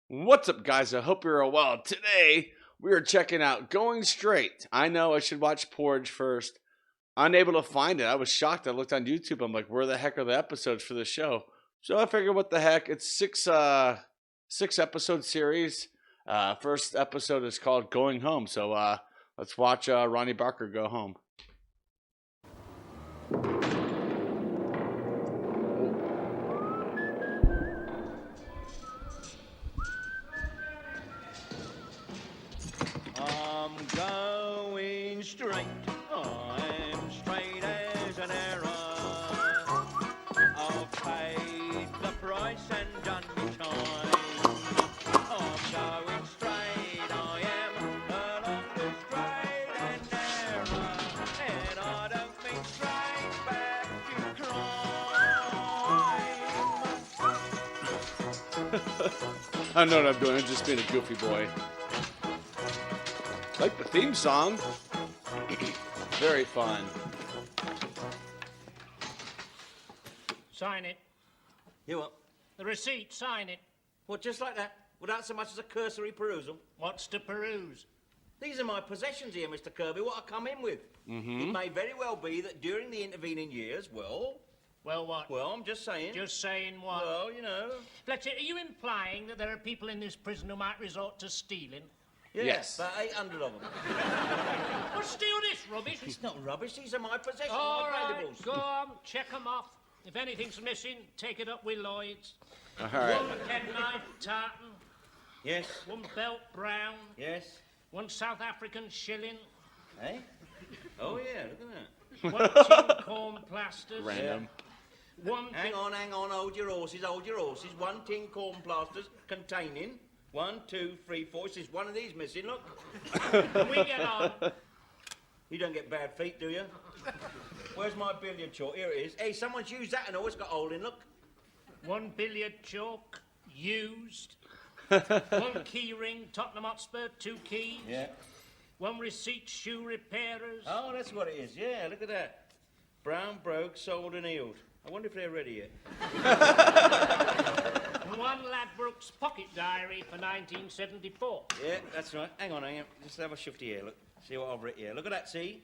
What's up, guys? I hope you're all well. Today, we are checking out Going Straight. I know I should watch Porridge first. Unable to find it. I was shocked. I looked on YouTube. I'm like, where the heck are the episodes for the show? So I figured, what the heck? It's six episode series. First episode is called Going Home. So let's watch Ronnie Barker go home. I'm going straight. I'm straight as an arrow. I've paid the price and done me time. I'm going straight. I am along the straight and narrow, and I don't mean straight back to crime. I know what I'm doing. I'm just being a goofy boy. Like the theme song. Very fun. Sign it. You what? The receipt, sign it. What, just like that? Without so much as a cursory perusal? What's to peruse? These are my possessions here, Mr. Kirby, what I come in with. It may very well be that during the intervening years, Well, what? well, I'm just saying. Just saying what? Well, you know. Fletcher, are you implying that there are people in this prison who might resort to stealing? Yeah, Yes. about 800 of them. Well, steal this rubbish. It's not rubbish, these are my possessions, All my right, valuables. go on, check 'em off. If anything's missing, take it up with Lloyd's. All right. One penknife tartan, Yes, one belt brown, yes. one South African shilling, Eh? Oh, yeah, look at that. one tin corn plasters, Random. one Hang on, hold your horses. One tin corn plasters containing 1, 2, 3, 4. There's one of these missing, look. we get on. You don't get bad feet, do you? Where's my billiard chalk? Here it is. Hey, someone's used that and always got a hole in, look. One billiard chalk, used. One key ring, Tottenham Hotspur, 2 keys. Yeah. One receipt, shoe repairers. Oh, that's what it is. Yeah, look at that. Brown broke, sold and healed. I wonder if they're ready yet. And one Ladbrokes pocket diary for 1974. Yeah, that's right. Hang on. Just have a shifty here, look. See what I've written here. Look at that, see?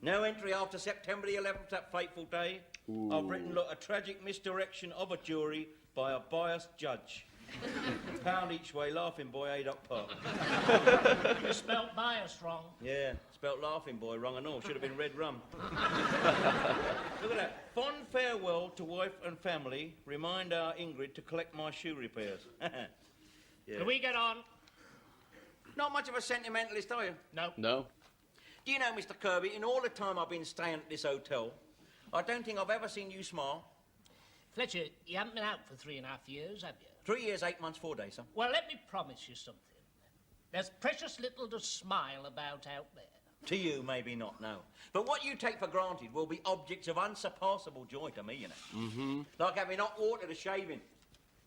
No entry after September the 11th, that fateful day. I've written, look, a tragic misdirection of a jury by a biased judge. Pound each way, Laughing Boy, Haydock Park. You spelt bias wrong. Yeah, spelt Laughing Boy wrong and all. Should have been red rum. Look at that. Fond farewell to wife and family. Remind our Ingrid to collect my shoe repairs. Yeah. Can we get on? Not much of a sentimentalist, are you? No. No. Do you know, Mr. Kirby, in all the time I've been staying at this hotel, I don't think I've ever seen you smile. Fletcher, you haven't been out for 3.5 years, have you? 3 years, 8 months, 4 days, sir. Well, let me promise you something. There's precious little to smile about out there. To you, maybe not, no. But what you take for granted will be objects of unsurpassable joy to me, you know. Like having hot water to shave in,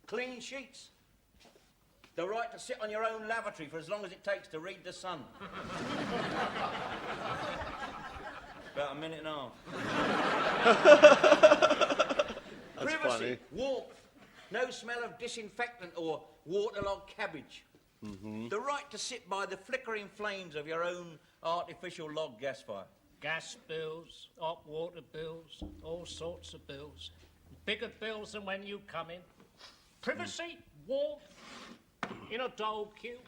clean sheets, the right to sit on your own lavatory for as long as it takes to read the Sun. About a minute and a half. That's Privacy, funny. warmth, no smell of disinfectant or waterlogged cabbage. The right to sit by the flickering flames of your own artificial log gas fire. Gas bills, hot water bills, all sorts of bills. Bigger bills than when you come in. Privacy, warmth, in a dole queue.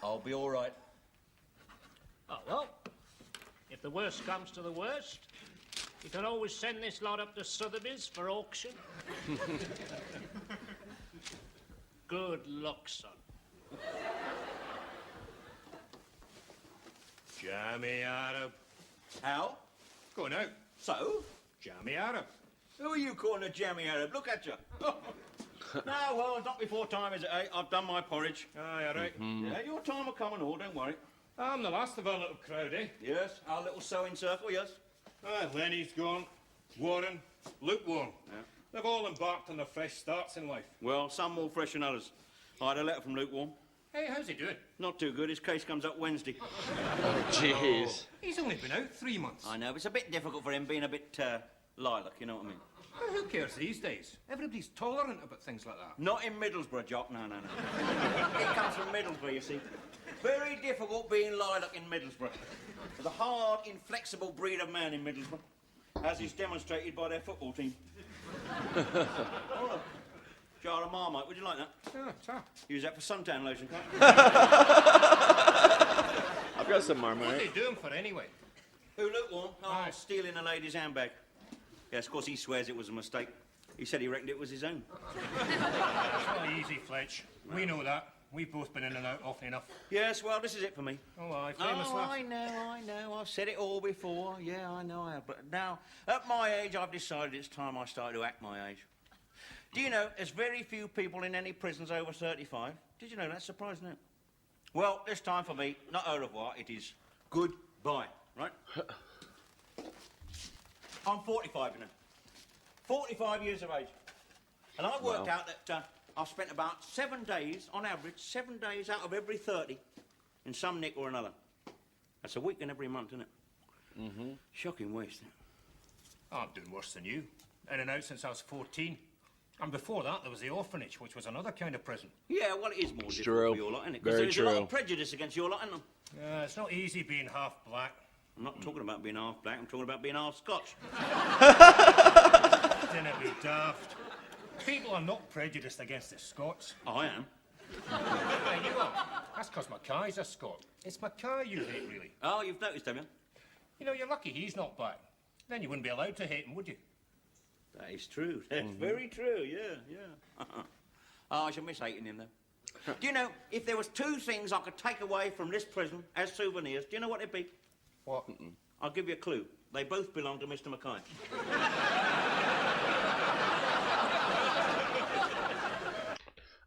I'll be all right. Oh, well, if the worst comes to the worst, you can always send this lot up to Sotheby's for auction. Good luck, son. Jammy Arab. How? Go on out. So? Jammy Arab. Who are you calling a jammy Arab? Look at you. No, well, not before time, is it, eh? I've done my porridge. Aye, all right. Yeah, your time will come and all, don't worry. I'm the last of our little crowd, eh? Yes, our little sewing circle, yes. Aye, Lenny's gone. Warren, lukewarm. Yeah. They've all embarked on their fresh starts in life. Well, some more fresh than others. I had a letter from Lukewarm. Hey, how's he doing? Not too good. His case comes up Wednesday. Jeez. He's only been out 3 months. I know, but it's a bit difficult for him being a bit, lilac, you know what I mean? Who cares these days? Everybody's tolerant about things like that. Not in Middlesbrough, Jock, no. He comes from Middlesbrough, you see. Very difficult being Lilac in Middlesbrough. The hard, inflexible breed of man in Middlesbrough, as is demonstrated by their football team. Oh, jar of Marmite, would you like that? Yeah, tap. Use that for suntan lotion, can't you? I've got some What are Marmite. they doing for anyway? Who, lukewarm? Oh, Aye. stealing a lady's handbag. Yes, of course, he swears it was a mistake. He said he reckoned it was his own. It's not easy, Fletch. We know that. We've both been in and out often enough. Yes, well, this is it for me. Oh, aye, famous Oh, laugh. I know. I've said it all before. Yeah, I know I have. But now, at my age, I've decided it's time I started to act my age. Do you know, there's very few people in any prisons over 35. Did you know that? Surprising, isn't it? Well, this time for me, not au revoir, it is goodbye, right? I'm 45, you know. 45 years of age. And I worked out that I've spent about 7 days, on average, 7 days out of every 30 in some nick or another. That's a week in every month, isn't it? Mm-hmm. Shocking waste. I'm doing worse than you. In and out since I was 14. And before that, there was the orphanage, which was another kind of prison. Yeah, well, it is more difficult true. for your lot, isn't it? Because Very there's a lot true. of prejudice against your lot, isn't there? It's not easy being half black. I'm not talking about being half black, I'm talking about being half Scotch. Didn't be daft. People are not prejudiced against the Scots. I am. Yeah, you are. That's because Mackay's a Scot. It's Mackay you hate, really. Oh, you've noticed, have you? You know, you're lucky he's not black. Then you wouldn't be allowed to hate him, would you? That is true. That's very true, yeah. Oh, I shall miss hating him, though. Do you know, if there was 2 things I could take away from this prison as souvenirs, do you know what they'd be? What? I'll give you a clue. They both belong to Mr. Mackay.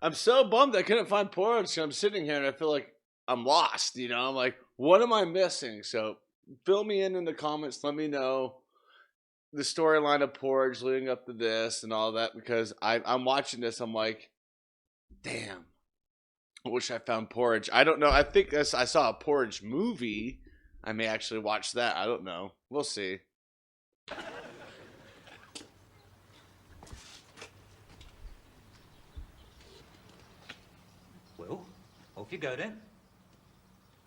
I'm so bummed I couldn't find porridge. So I'm sitting here and I feel like I'm lost. You know, I'm like, what am I missing? So fill me in the comments. Let me know the storyline of porridge leading up to this and all that, because I'm watching this. I'm like, damn, I wish I found porridge. I don't know. I think I saw a porridge movie. I may actually watch that. I don't know. We'll see. Well, off you go then.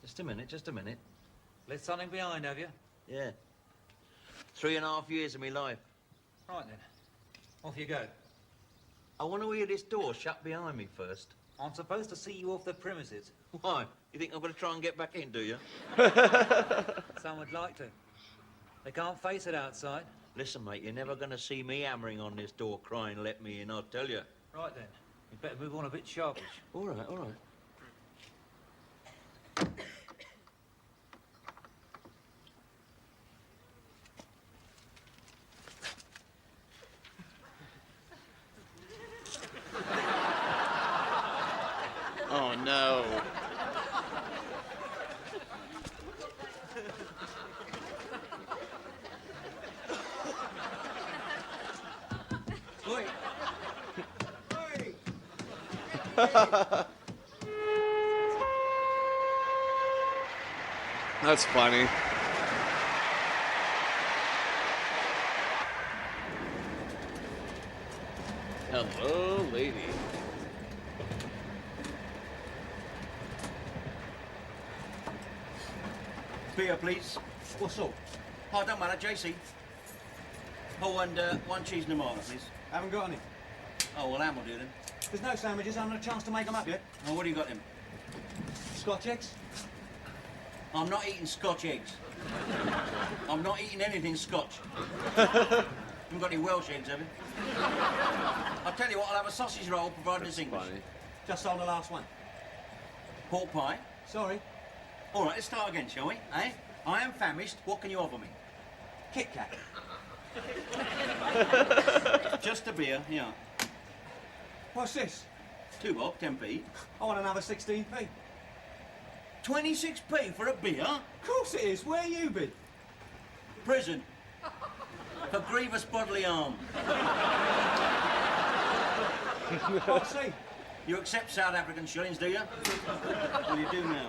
Just a minute. Left something behind, have you? Yeah. 3.5 years of my life. Right then. Off you go. I want to hear this door shut behind me first. I'm supposed to see you off the premises. Why? You think I'm going to try and get back in, do you? Some would like to. They can't face it outside. Listen, mate, you're never going to see me hammering on this door crying, let me in, I'll tell you. Right then. You'd better move on a bit sharpish. All right. Oh no. Wait. That's funny. Hello, lady. Beer, please. What's up? Oh, don't matter, JC. Oh, and 1 cheese and a marble, please. Haven't got any. Oh, well, ham will do then. There's no sandwiches. I haven't had a chance to make them up yet. Oh, what do you got then? Scotch eggs? I'm not eating Scotch eggs. I'm not eating anything Scotch. Haven't got any Welsh eggs, have you? I'll tell you what, I'll have a sausage roll provided it's English. Funny. Just sold the last one. Pork pie. Sorry. All right, let's start again, shall we? Eh? I am famished. What can you offer me? Kit Kat. Just a beer, yeah. What's this? 2 bob, 10p. I want another 16p. 26p for a beer? Of course it is. Where you been? Prison. For grievous bodily harm. Can't see. You accept South African shillings, do you? Well, you do now.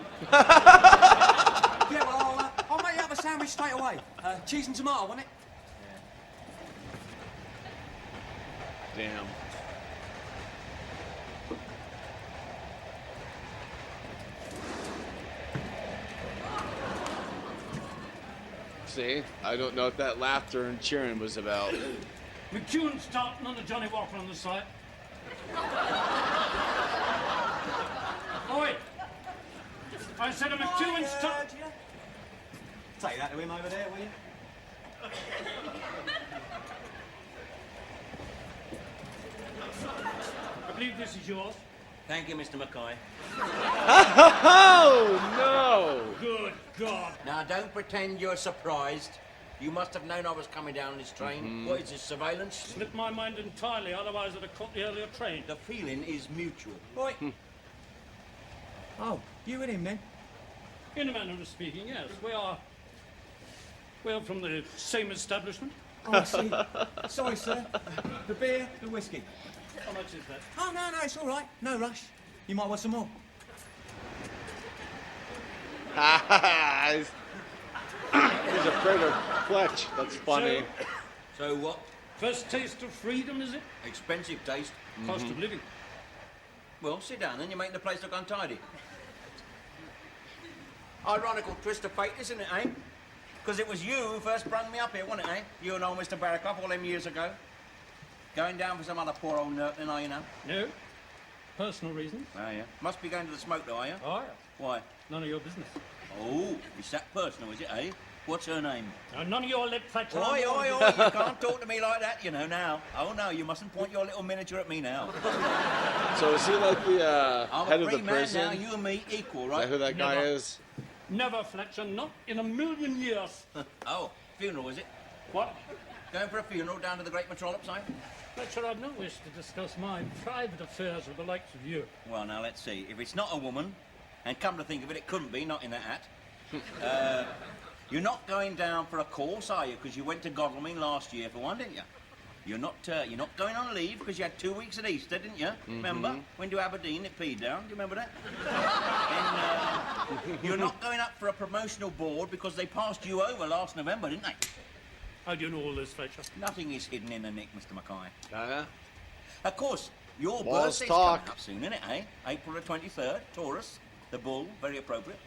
Yeah, well, I'll make you up a sandwich straight away. Cheese and tomato, want it? Damn. See, I don't know what that laughter and cheering was about. McEwen starting on the Johnny Walker on the side. Oi! I said a McEwen start. Take that to him over there, will you? I believe this is yours. Thank you, Mr. Mackay. Oh no! Good God. Now, don't pretend you're surprised. You must have known I was coming down this train. What is this, surveillance? Slipped my mind entirely, otherwise I'd have caught the earlier train. The feeling is mutual. Oi. Oh, you and him then? In a manner of speaking, yes. We are from the same establishment. Oh, I see. Sorry, sir. The beer, the whiskey. How much is that? Oh, no, it's all right. No rush. You might want some more. He's afraid of Fletch. That's funny. So what? First taste of freedom, is it? Expensive taste. Cost of living. Well, sit down then. You're making the place look untidy. Ironical twist of fate, isn't it, eh? Because it was you who first brung me up here, wasn't it, eh? You and old Mr. Barraclough all them years ago. Going down for some other poor old nerd then, are you now? No. Personal reasons. Oh, yeah. Must be going to the smoke, though, are you? Oh, yeah. Why? None of your business. Oh, it's that personal, is it, eh? What's her name? Now, none of your lip Fletcher. Oi, oi, oi, you can't talk to me like that, you know, now. Oh, no, you mustn't point your little miniature at me now. So is he like the I'm head a of free the man prison? now, you and me equal, Is right? that who that guy Never. is? Never, Fletcher. Not in a million years. Oh, funeral, is it? What? Going for a funeral down to the Great Metropolis, eh? Fletcher, I've no wish to discuss my private affairs with the likes of you. Well, now, let's see. If it's not a woman, and come to think of it, it couldn't be, not in that hat. You're not going down for a course, are you? Because you went to Godalming last year for one, didn't you? You're not going on leave because you had 2 weeks at Easter, didn't you? Remember? Went to Aberdeen, it peed down. Do you remember that? And you're not going up for a promotional board because they passed you over last November, didn't they? How do you know all this, Fletcher? Nothing is hidden in the nick, Mr. Mackay. Of course, your Balls birthday's talk. coming up soon, isn't it, eh? April the 23rd, Taurus, the bull, very appropriate.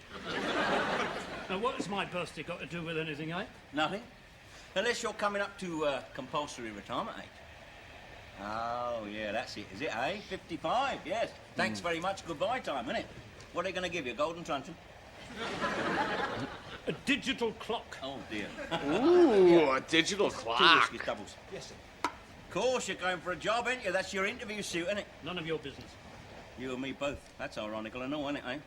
Now, what has my birthday got to do with anything, eh? Nothing. Unless you're coming up to compulsory retirement age. Oh, yeah, that's it, is it, eh? 55, yes. Thanks very much, goodbye time, isn't it? What are they going to give you, a golden truncheon? A digital clock. Oh, dear. Ooh, a digital Two clock. whiskies, doubles. Yes, sir. Of course, you're going for a job, ain't you? That's your interview suit, isn't it? None of your business. You and me both. That's ironical and all, isn't it, eh?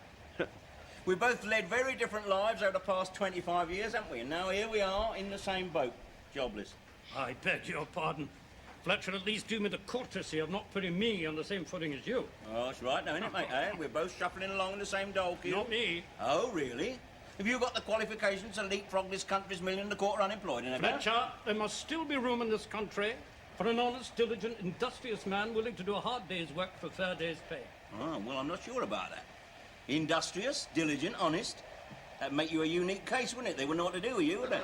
We both led very different lives over the past 25 years, haven't we? And now here we are in the same boat, jobless. I beg your pardon. Fletcher, at least do me the courtesy of not putting me on the same footing as you. Oh, that's right, now, isn't it, mate, eh? We're both shuffling along in the same dole queue. Not me. Oh, really? Have you got the qualifications to leapfrog this country's million and a quarter unemployed in a minute? Fletcher, there must still be room in this country for an honest, diligent, industrious man willing to do a hard day's work for a fair day's pay. Oh, well, I'm not sure about that. Industrious, diligent, honest. That'd make you a unique case, wouldn't it? They wouldn't know what to do with you, would they?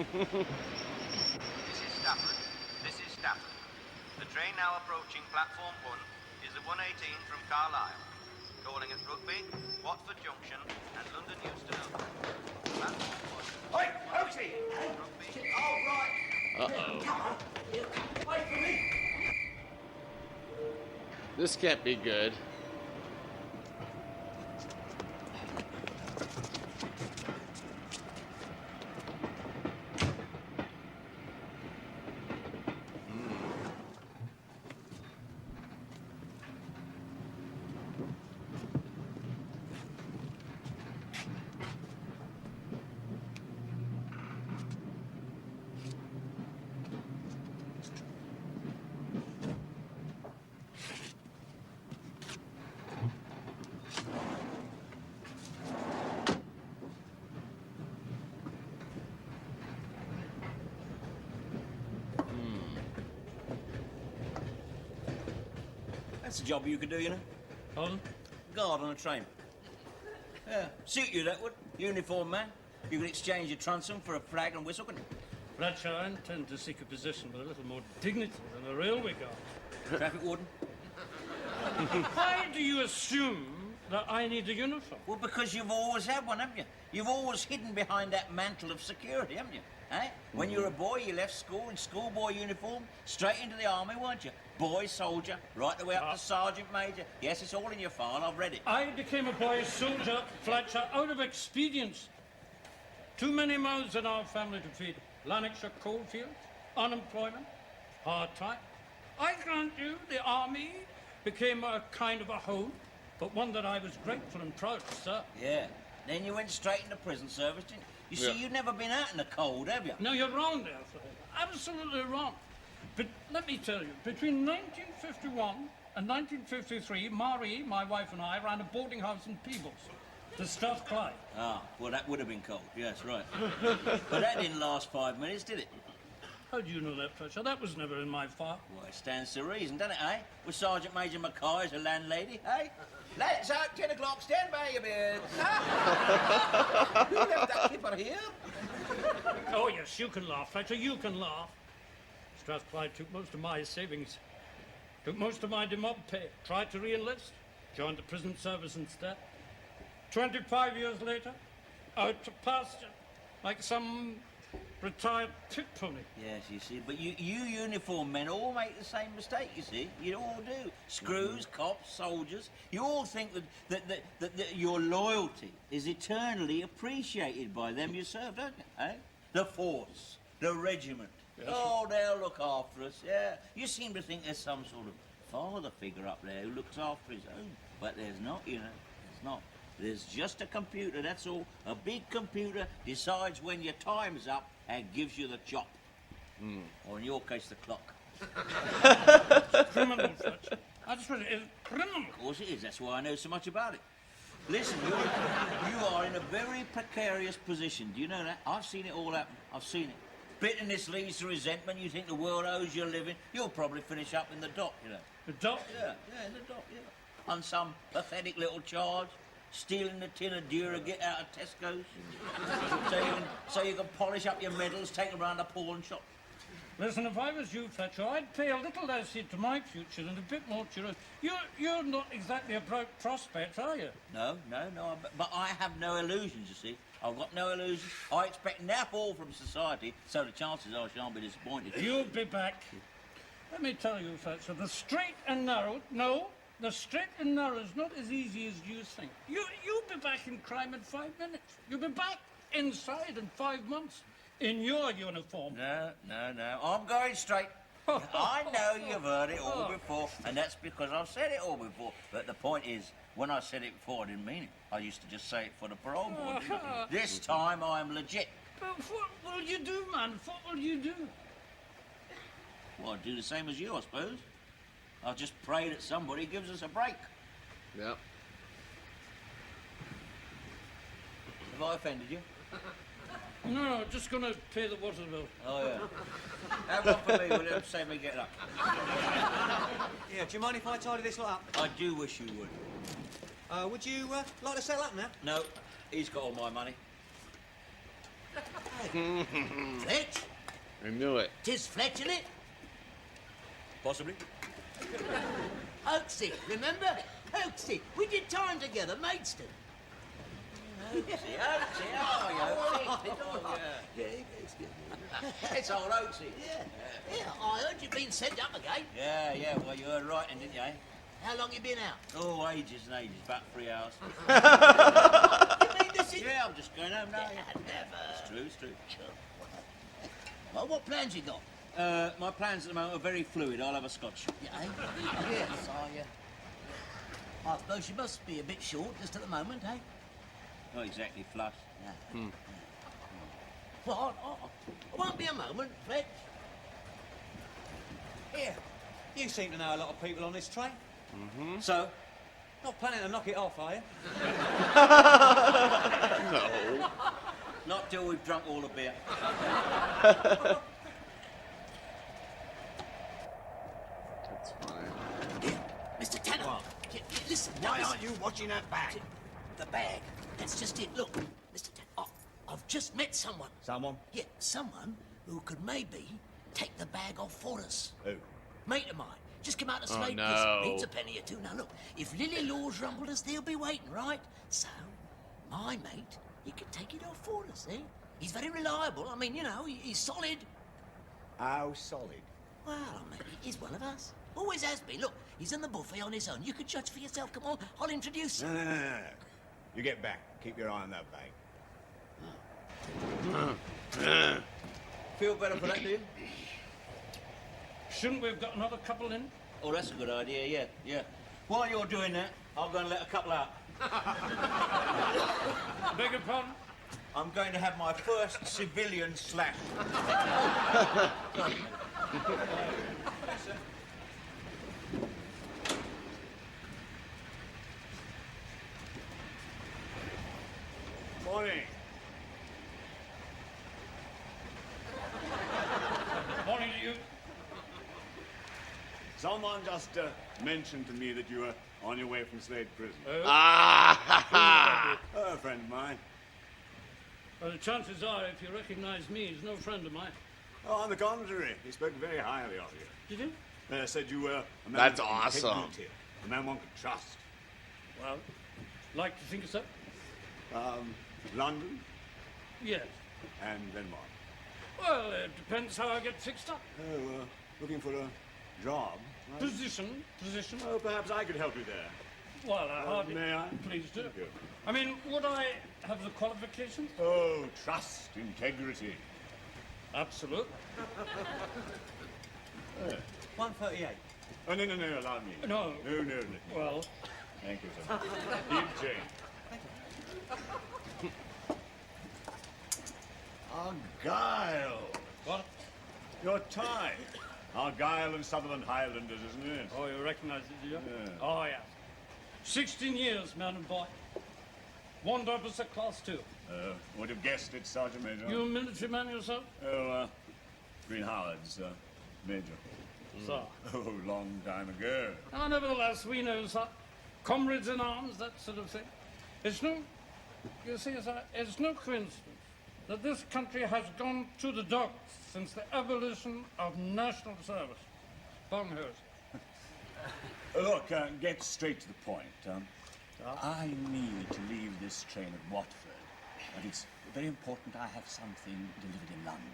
This is Stafford. The train now approaching platform 1 is the 118 from Carlisle, calling at Rugby, Watford Junction, and London Euston. Platform 1. Oi, Oaksy! Rugby. All right. Uh-oh. Come on. Wait for me. This can't be good. That's a job you could do, you know. Pardon? Guard on a train. Yeah, suit you, that would. Uniform man. You could exchange your transom for a flag and whistle, couldn't you? Fletcher, I intend to seek a position with a little more dignity than a railway guard. Traffic warden? Why do you assume that I need a uniform? Well, because you've always had one, haven't you? You've always hidden behind that mantle of security, haven't you? Eh? When you were a boy, you left school in schoolboy uniform, straight into the army, weren't you? Boy soldier, right the way up to sergeant major. Yes, it's all in your file, I've read it. I became a boy soldier, Fletcher, out of expedience. Too many mouths in our family to feed. Lanarkshire coalfields, unemployment, hard time. I grant you, the army became a kind of a home, but one that I was grateful and proud to serve. Yeah. Then you went straight into prison service, didn't you? You see, you've never been out in the cold, have you? No, you're wrong there, Fletcher. Absolutely wrong. But let me tell you, between 1951 and 1953, Marie, my wife, and I ran a boarding house in Peebles, the Strathclyde. Ah, well, that would have been cold. Yes, right. But that didn't last 5 minutes, did it? How do you know that, Fletcher? That was never in my file. Well, it stands to reason, doesn't it, eh? With Sergeant Major Mackay as a landlady, eh? Let's out, 10 o'clock, stand by your beard. Who left that kipper here? Oh, yes, you can laugh, Fletcher, you can laugh. Strathclyde took most of my savings, took most of my demob pay, tried to re-enlist, joined the prison service instead. 25 years later, out to pasture, like some retired pit pony. Yes, you see, but you uniform men all make the same mistake, you see. You all do. Screws, cops, soldiers. You all think that your loyalty is eternally appreciated by them you serve, don't you, eh? The force, the regiment. Yes. Oh, they'll look after us, yeah. You seem to think there's some sort of father figure up there who looks after his own. But there's not, you know. There's not. There's just a computer, that's all. A big computer decides when your time's up and gives you the chop. Or in your case, the clock. It's criminal, Fletcher. I just read it. It's criminal. Of course it is. That's why I know so much about it. Listen, you are in a very precarious position. Do you know that? I've seen it all happen. I've seen it. Bitterness leads to resentment. You think the world owes you a living. You'll probably finish up in the dock, you know. The dock? Yeah, in the dock, yeah. On some pathetic little charge. Stealing a tin of Duragit out of Tesco's. so you can polish up your medals, take them around the pawn shop. Listen, if I was you, Fletcher, I'd pay a little less heed to my future and a bit more to yours. You're not exactly a bright prospect, are you? No, but I have no illusions, you see. I've got no illusions. I expect nap all from society, so the chances are I shan't be disappointed. You'll be back. Let me tell you, Fletcher, the straight and narrow, the straight and narrow is not as easy as you think. You'll be back in crime in 5 minutes. You'll be back inside in 5 months in your uniform. No. I'm going straight. I know you've heard it all before, and that's because I've said it all before. But the point is, when I said it before, I didn't mean it. I used to just say it for the parole board. This time, I'm legit. But what will you do, man? What will you do? Well, I'd do the same as you, I suppose. I'll just pray that somebody gives us a break. Yep. Have I offended you? No, just gonna pay the water bill. Oh, yeah. Have one for me, will you? Save me getting up. Yeah, do you mind if I tidy this lot up? I do wish you would. Would you like to settle up now? No, he's got all my money. Fletch? I knew it. 'Tis Fletch, innit? Possibly. Oaksy, remember? Oaksy. We did time together, Maidstone. Oaksy, how are you, Oaksy? Oh, yeah. It's old Oaksy. Yeah, I heard you've been sent up again. Yeah, well, you heard right, didn't you, eh? How long you been out? Oh, ages and ages, about 3 hours. You mean this is... Yeah, I'm just going home now. Never. It's true. Well, what plans you got? My plans at the moment are very fluid. I'll have a scotch. Yeah, eh? Yes, I suppose you must be a bit short just at the moment, eh? Not exactly flush. Well, I won't be a moment, Fletch. Here. You seem to know a lot of people on this train. So? Not planning to knock it off, are you? No. Not till we've drunk all the beer. That's fine. Here, Mr. Tanner. Listen, Why aren't you watching that bag? The bag. That's just it. Look, Mr. Tanner, I've just met someone. Someone? Yeah, someone who could maybe take the bag off for us. Who? Mate of mine. Just come out of Oh, Slade no. Prison. Needs a penny or two. Now, look, if Lily Law's rumbled us, they'll be waiting, right? So, my mate, he can take it off for us, eh? He's very reliable. I mean, you know, he's solid. How solid? Well, I mean, he's one of us. Always has been. Look, he's in the buffet on his own. You can judge for yourself. Come on, I'll introduce you. No. You get back. Keep your eye on that bag. Feel better for that, do you? Shouldn't we have got another couple in? Oh, that's a good idea, yeah. While you're doing that, I'll go and let a couple out. Beg your pardon? I'm going to have my first civilian slash. Morning. Morning to you. Someone just mentioned to me that you were on your way from Slade Prison. Ah! A friend of mine. Well, the chances are, if you recognize me, he's no friend of mine. Oh, on the contrary, he spoke very highly of you. Did you? Said you were a man That's of awesome. integrity, a man one could trust. Well, like to think so? London, Yes. and then what? Well, it depends how I get fixed up. Oh, looking for a job. Right? Position. Oh, perhaps I could help you there. Well, I hardly. May I? Please do. Thank you. I mean, would I have the qualifications? Oh, trust, integrity. Absolutely. 138. Oh, no, allow me. No. No. Well, Thank you, sir. Keep change. Argyle. what? Your tie. Argyle and Sutherland Highlanders, isn't it? Oh, you recognize it, do you? Yeah. Oh, yeah. 16 years, man and boy. One officer, class 2. Would have guessed it, Sergeant Major. You a military man yourself? Oh, Green Howard's, Major. Sir. Oh, long time ago. Oh, nevertheless, we know, sir. Comrades in arms, that sort of thing. It's no, you see, sir, it's no coincidence that this country has gone to the dogs since the abolition of national service. Bonghurst. Look, get straight to the point. I need to leave this train at Watford, but it's very important I have something delivered in London.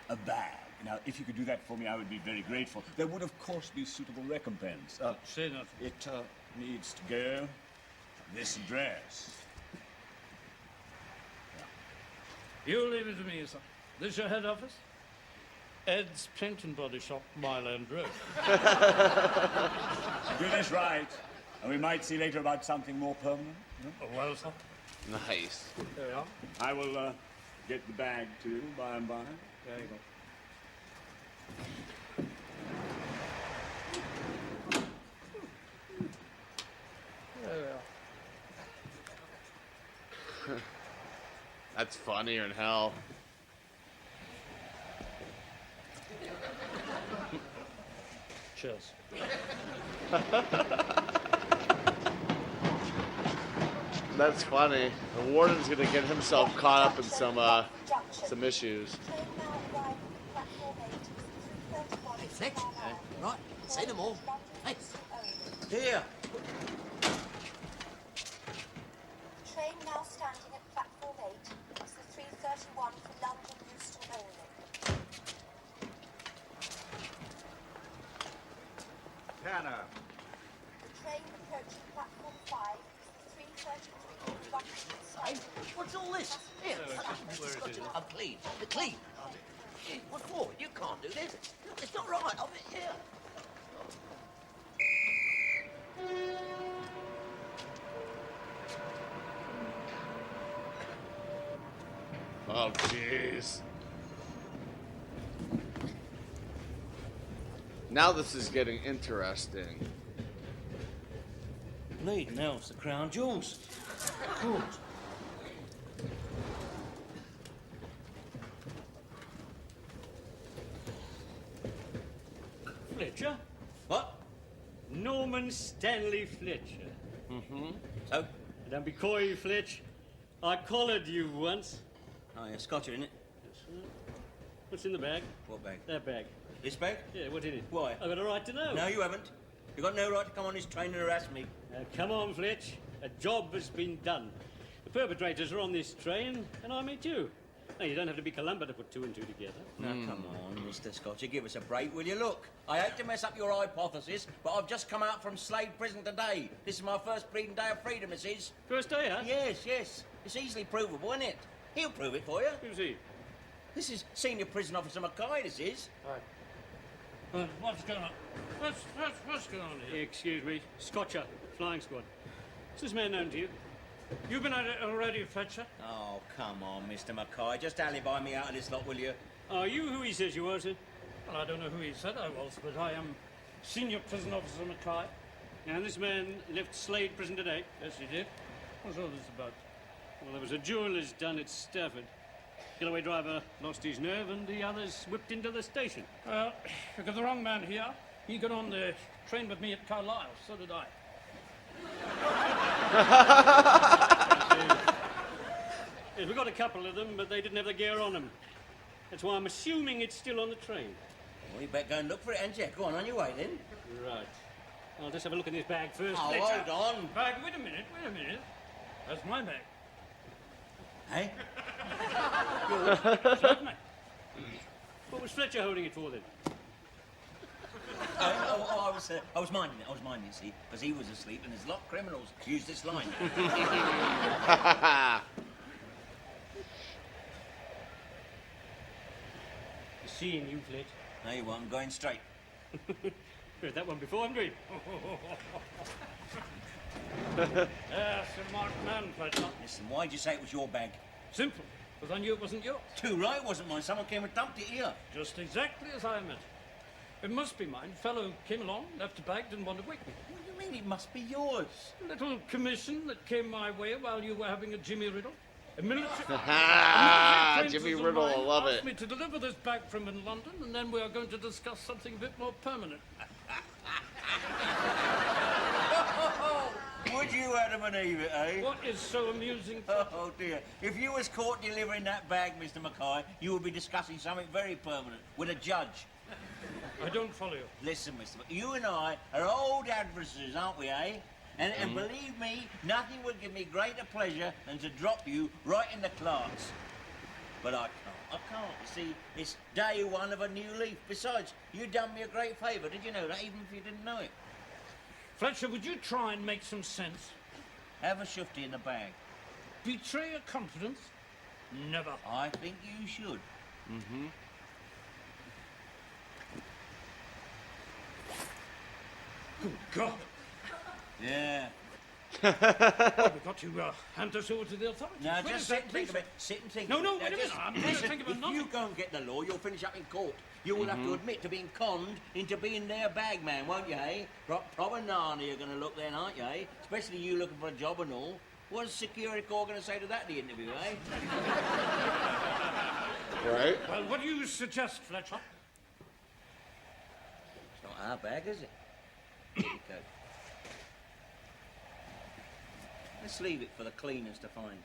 A bag. Now, if you could do that for me, I would be very grateful. There would, of course, be suitable recompense. Say nothing. It needs to go to this address. You leave it to me, sir. This your head office? Ed's Paint and Body Shop, Mile End Road. Do this right, and we might see later about something more permanent. Oh, well, sir. Nice. There we are. I will get the bag too by and by. There you go. There we are. That's funnier than hell. Cheers. That's funny. The warden's gonna get himself caught up in some issues. Hey, Fletch. Right, say no more. Hey, Here. Train now standing at platform 8. It's the 3:31 for London Euston only. Hannah. The train approaching platform 5 is the 3:33 for London. hey, what's all this? Here, I'm clean. The clean. What for? You can't do this. It's not right. I'm here. Oh, jeez. Now this is getting interesting. Lead, now it's the crown jewels. Good. Fletcher? What? Norman Stanley Fletcher. So? Don't be coy, Fletch. I collared you once. Oh, yeah, Scotcher, innit? What's in the bag? What bag? That bag. This bag? Yeah, what's in it? Why? I've got a right to know. No, you haven't. You've got no right to come on this train and harass me. Come on, Fletch. A job has been done. The perpetrators are on this train, and I meet you. Now, you don't have to be Columba to put two and two together. Now, come on, Mr. Scotcher, give us a break, will you? Look, I hate to mess up your hypothesis, but I've just come out from Slade Prison today. This is my first breeding day of freedom, missus. First day, huh? Yes, yes. It's easily provable, isn't it? He'll prove it for you. Who's he? This is Senior Prison Officer Mackay, this is. What's going on? What's going on here? Excuse me. Scotcher, flying squad. Is this man known to you? You've been at it already, Fletcher. Oh, come on, Mr. Mackay. Just alibi me out of this lot, will you? Are you who he says you are, sir? Well, I don't know who he said I was, but I am Senior Prison Officer Mackay. And this man left Slade Prison today. Yes, he did. What's all this about? Well, there was a jeweller's done at Stafford. Getaway driver lost his nerve and the others whipped into the station. Well, you got the wrong man here. He got on the train with me at Carlisle. So did I. Yes, we got a couple of them, but they didn't have the gear on them. That's why I'm assuming it's still on the train. Well, you better go and look for it, ain't you? Go on your way, then. Right. I'll just have a look in this bag first. Oh, Fletcher. hold on. Bag, wait a minute. That's my bag. Hey? Certainly. What was Fletcher holding it for, then? I was minding it, see, because he was asleep and there's a lot of criminals use this line. Seeing you, Fletch. No, you won't. I'm going straight. Heard that one before, haven't we? Yes, a marked man, Fletcher. Listen, why'd you say it was your bag? Simple, because I knew it wasn't yours. Too right, it wasn't mine. Someone came and dumped it here. Just exactly as I meant. It must be mine. Fellow came along, left a bag, didn't want to wake me. What do you mean it must be yours? A little commission that came my way while you were having a Jimmy Riddle. A military Jimmy Riddle, I love it. Asked me to deliver this bag from in London, and then we are going to discuss something a bit more permanent. Would you, Adam and Eve, eh? What is so amusing? Oh, dear. If you was caught delivering that bag, Mr. Mackay, you would be discussing something very permanent with a judge. I don't follow you. Listen, Mr. You and I are old adversaries, aren't we, eh? And believe me, nothing would give me greater pleasure than to drop you right in the class. But I can't. You see, it's day one of a new leaf. Besides, you done me a great favour, did you know that, even if you didn't know it? Fletcher, would you try and make some sense? Have a shufty in the bag. Betray a confidence? Never. I think you should. Mm-hmm. Good God. Yeah. Well, we've got to hand us over to the authorities. Now, Where just is sit that and think police? of it. Sit and think No, of no, it. wait a minute. I'm trying to think of If another. you go and get the law, you'll finish up in court. You will have to admit to being conned into being their bag man, won't you, eh? Proper Narnia you're going to look then, aren't you, eh? Especially you looking for a job and all. What's the security corps going to say to that in the interview, eh? Right? Well, what do you suggest, Fletcher? It's not our bag, is it? Okay. Let's leave it for the cleaners to find.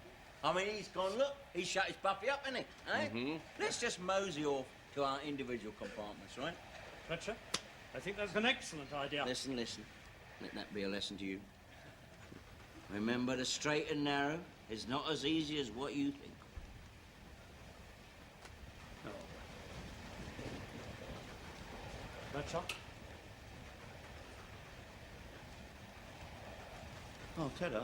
I mean, he's gone, look, he's shut his puppy up, hasn't he? Eh? Let's just mosey off to our individual compartments, right? Fletcher, I think that's an excellent idea. Listen. Let that be a lesson to you. Remember, the straight and narrow is not as easy as what you think. No. Fletcher? Oh, ta-da.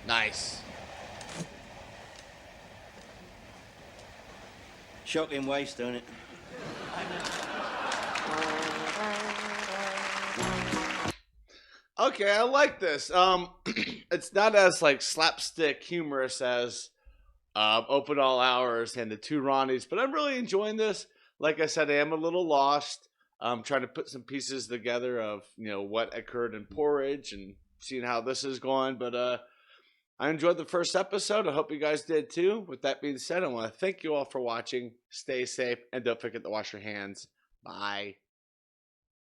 Nice. Shocking waste, don't it? Okay, I like this. It's not as like slapstick humorous as Open All Hours and the Two Ronnies, but I'm really enjoying this. Like I said, I am a little lost. I'm trying to put some pieces together of what occurred in Porridge and seeing how this is going. But I enjoyed the first episode. I hope you guys did too. With that being said, I want to thank you all for watching. Stay safe, and don't forget to wash your hands. Bye.